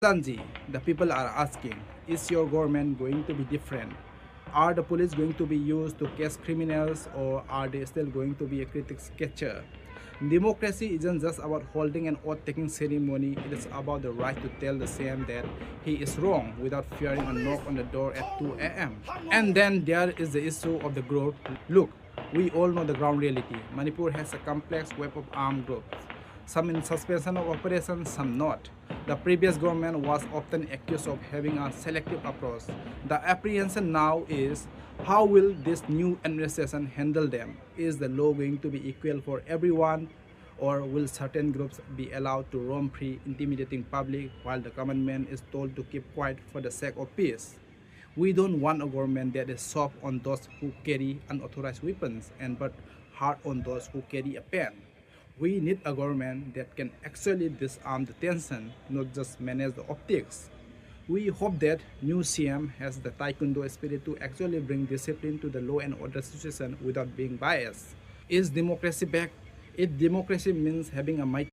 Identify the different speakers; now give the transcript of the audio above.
Speaker 1: Sanji, the people are asking, is your government going to be different? Are the police going to be used to catch criminals or are they still going to be a critics catcher? Democracy isn't just about holding an oath-taking ceremony, it is about the right to tell the same that he is wrong without fearing a knock on the door at 2 a.m. And then there is the issue of the group. Look, we all know the ground reality. Manipur has a complex web of armed groups, some in suspension of operations, some not. The previous government was often accused of having a selective approach. The apprehension now is how will this new administration handle them? Is the law going to be equal for everyone? Or will certain groups be allowed to roam free, intimidating public while the government is told to keep quiet for the sake of peace? We don't want a government that is soft on those who carry unauthorized weapons and but hard on those who carry a pen. We need a government that can actually disarm the tension, not just manage the optics. We hope that new CM has the taekwondo spirit to actually bring discipline to the law and order situation without being biased. Is democracy back? If democracy means having a mighty